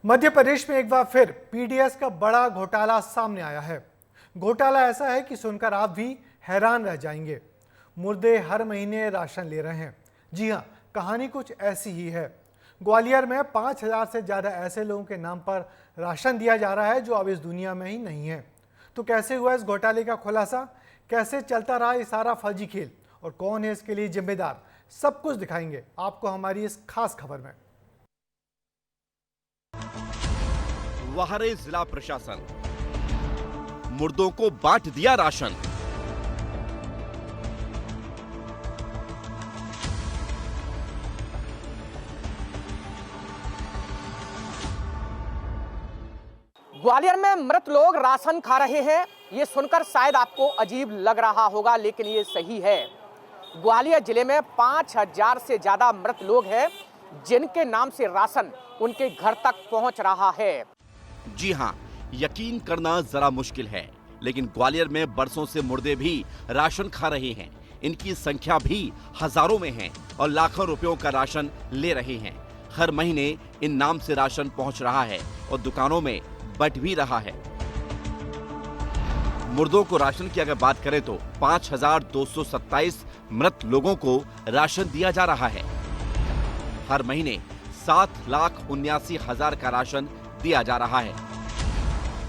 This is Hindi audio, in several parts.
मध्य प्रदेश में एक बार फिर पीडीएस का बड़ा घोटाला सामने आया है। घोटाला ऐसा है कि सुनकर आप भी हैरान रह जाएंगे। मुर्दे हर महीने राशन ले रहे हैं। जी हां, कहानी कुछ ऐसी ही है। ग्वालियर में 5000 से ज्यादा ऐसे लोगों के नाम पर राशन दिया जा रहा है जो अब इस दुनिया में ही नहीं है। तो कैसे हुआ इस घोटाले का खुलासा, कैसे चलता रहा ये सारा फर्जी खेल और कौन है इसके लिए जिम्मेदार, सब कुछ दिखाएंगे आपको हमारी इस खास खबर में। वहारे जिला प्रशासन, मुर्दों को बांट दिया राशन। ग्वालियर में मृत लोग राशन खा रहे हैं। ये सुनकर शायद आपको अजीब लग रहा होगा, लेकिन ये सही है। ग्वालियर जिले में 5000 से ज्यादा मृत लोग हैं जिनके नाम से राशन उनके घर तक पहुंच रहा है। जी हां, यकीन करना जरा मुश्किल है, लेकिन ग्वालियर में बरसों से मुर्दे भी राशन खा रहे हैं। इनकी संख्या भी हजारों में है और लाखों रुपयों का राशन ले रहे हैं। हर महीने इन नाम से राशन पहुंच रहा है और दुकानों में बंट भी रहा है। मुर्दों को राशन की अगर बात करें तो 5227 मृत लोगों को राशन दिया जा रहा है। हर महीने 7,79,000 का राशन दिया जा रहा है।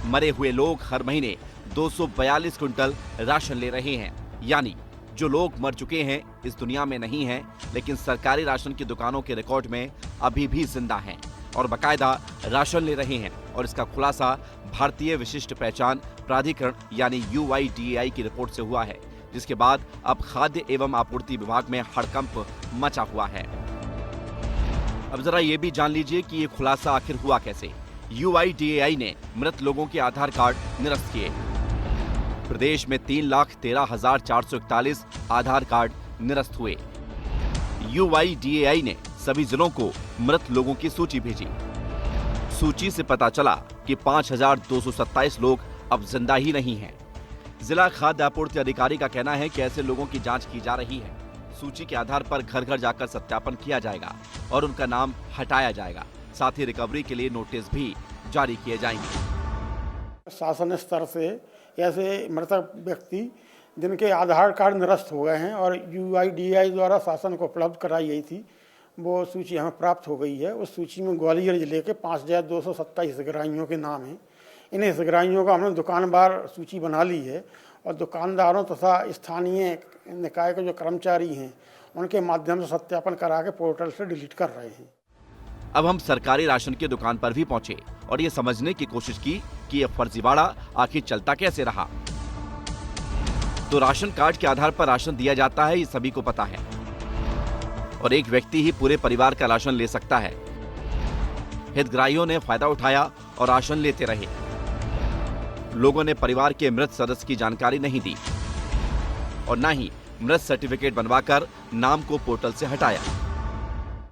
मरे हुए लोग हर महीने 242 क्विंटल राशन ले रहे हैं। यानी जो लोग मर चुके हैं इस दुनिया में नहीं हैं, लेकिन सरकारी राशन की दुकानों के रिकॉर्ड में अभी भी जिंदा हैं और बकायदा राशन ले रहे हैं। और इसका खुलासा भारतीय विशिष्ट पहचान प्राधिकरण यानी UIDAI की रिपोर्ट से हुआ है, जिसके बाद अब खाद्य एवं आपूर्ति विभाग में हड़कंप मचा हुआ है। अब जरा ये भी जान लीजिए कि ये खुलासा आखिर हुआ कैसे। UIDAI ने मृत लोगों के आधार कार्ड निरस्त किए। प्रदेश में 3,13,441 आधार कार्ड निरस्त हुए। UIDAI ने सभी जिलों को मृत लोगों की सूची भेजी। सूची से पता चला कि 5,227 लोग अब जिंदा ही नहीं हैं। जिला खाद्य आपूर्ति अधिकारी का कहना है कि ऐसे लोगों की जांच की जा रही है। सूची के आधार पर घर घर जाकर सत्यापन किया जाएगा और उनका नाम हटाया जाएगा। साथ ही रिकवरी के लिए नोटिस भी जारी किए जाएंगे। शासन स्तर से ऐसे मृतक व्यक्ति जिनके आधार कार्ड निरस्त हो गए हैं और UIDAI द्वारा शासन को उपलब्ध कराई गई थी, वो सूची हमें प्राप्त हो गई है। उस सूची में ग्वालियर जिले के 5227 हितग्राहियों के नाम हैं। इन हितग्राहियों का हमने दुकानवार सूची बना ली है और दुकानदारों तथा स्थानीय निकाय के जो कर्मचारी हैं उनके माध्यम से सत्यापन करा के पोर्टल से डिलीट कर रहे हैं। अब हम सरकारी राशन की दुकान पर भी पहुंचे और ये समझने की कोशिश की कि यह फर्जीवाड़ा आखिर चलता कैसे रहा। तो राशन कार्ड के आधार पर राशन दिया जाता है, ये सभी को पता है, और एक व्यक्ति ही पूरे परिवार का राशन ले सकता है। हितग्राहियों ने फायदा उठाया और राशन लेते रहे। लोगों ने परिवार के मृत सदस्य की जानकारी नहीं दी और न ही मृत सर्टिफिकेट बनवाकर नाम को पोर्टल से हटाया।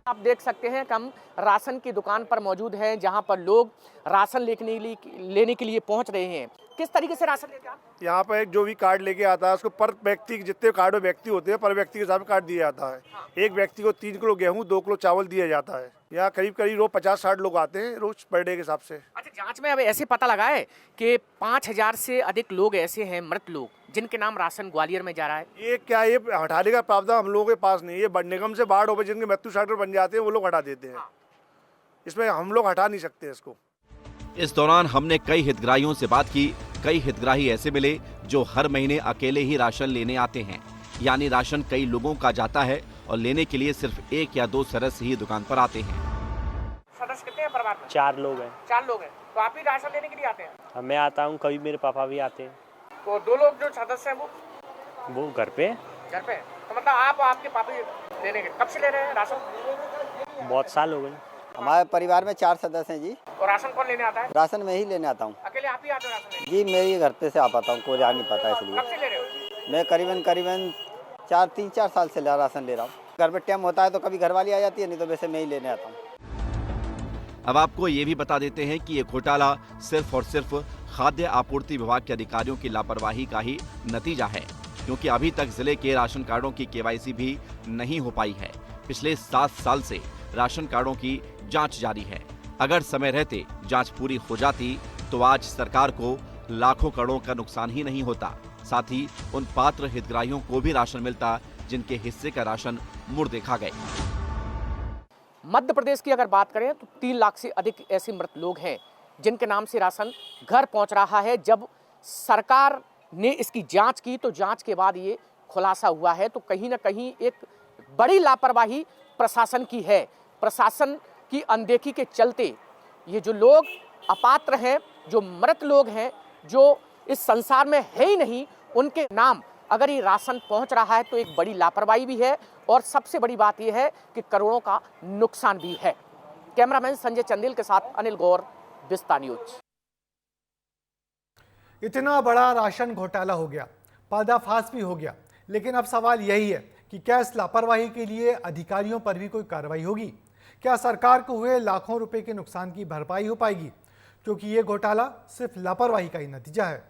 आप देख सकते हैं कि हम राशन की दुकान पर मौजूद हैं, जहां पर लोग राशन लेने के लिए पहुंच रहे हैं। किस तरीके से राशन लेते हैं आप? यहाँ पर जो भी कार्ड लेके आता है उसको पर व्यक्ति, जितने कार्ड में व्यक्ति होते हैं पर व्यक्ति के हिसाब से कार्ड दिया जाता है। हाँ। एक व्यक्ति को 3 किलो गेहूँ 2 किलो चावल दिया जाता है। यहाँ करीब रोज 50-60 लोग आते हैं रोज पर डे के हिसाब से। अच्छा, जांच में अब ऐसे पता लगा है कि 5000 से अधिक लोग ऐसे हैं मृत लोग जिनके नाम राशन ग्वालियर में जा रहा है। ये हटाने का प्रावधान हम लोगों के पास नहीं है। निगम से बाढ़ हो जिनके मृत्यु सर्टिफिकेट बन जाते हैं वो लोग हटा देते हैं। इसमें हम लोग हटा नहीं सकते इसको। इस दौरान हमने कई हितग्राहियों से बात की। कई हितग्राही ऐसे मिले जो हर महीने अकेले ही राशन लेने आते हैं। यानी राशन कई लोगों का जाता है और लेने के लिए सिर्फ 1 या 2 सदस्य ही दुकान पर आते हैं। सदस्य कितने हैं परिवार में? 4 लोग हैं। 4 लोग हैं। तो आप ही राशन लेने के लिए आते हैं? मैं आता हूँ, कभी मेरे पापा भी आते हैं। तो 2 लोग जो सदस्य हैं वो घर पे। घर पे? तो मतलब आप आपके पापा लेने के कब से ले रहे हैं राशन? बहुत साल हो गए। हमारे परिवार में 4 सदस्य हैं जी। और राशन कौन लेने आता है? राशन में ही लेने आता हूँ। अकेले आप ही आते हो राशन लेने? जी, मैं ही घर पे से आ पाता हूँ, कोई नहीं पता इसलिए। कब से ले रहे हो? मैं करीबन 3-4 साल से राशन ले रहा हूँ। घर पे टाइम होता है तो कभी घरवाली आ जाती है, नहीं तो वैसे मैं ही लेने आता हूँ। अब आपको ये भी बता देते हैं कि ये घोटाला सिर्फ और सिर्फ खाद्य आपूर्ति विभाग के अधिकारियों की लापरवाही का ही नतीजा है, क्योंकि अभी तक जिले के राशन कार्डों की KYC भी नहीं हो पाई है। पिछले 7 साल से राशन कार्डों की जांच जारी है अगर समय रहते जांच पूरी हो जाती तो आज सरकार को लाखों करोड़ों का नुकसान ही नहीं होता, साथ ही उन पात्र हितग्राहियों को भी राशन मिलता जिनके हिस्से का राशन मुर्दे खा गए। मध्य प्रदेश की अगर बात करें तो 3 लाख से अधिक ऐसे मृत लोग हैं जिनके नाम से राशन घर पहुंच रहा है। जब सरकार ने इसकी जांच की तो जांच के बाद ये खुलासा हुआ है, तो कहीं ना कहीं एक बड़ी लापरवाही प्रशासन की है। प्रशासन की अनदेखी के चलते ये जो लोग अपात्र हैं, जो मृत लोग हैं, जो इस संसार में है ही नहीं, उनके नाम अगर ये राशन पहुंच रहा है तो एक बड़ी लापरवाही भी है और सबसे बड़ी बात यह है कि करोड़ों का नुकसान भी है। कैमरामैन संजय चंदेल के साथ अनिल गौर, विस्तार न्यूज। इतना बड़ा राशन घोटाला हो गया, पर्दाफाश भी हो गया, लेकिन अब सवाल यही है कि क्या इस लापरवाही के लिए अधिकारियों पर भी कोई कार्रवाई होगी? क्या सरकार को हुए लाखों रुपए के नुकसान की भरपाई हो पाएगी? क्योंकि ये घोटाला सिर्फ लापरवाही का ही नतीजा है।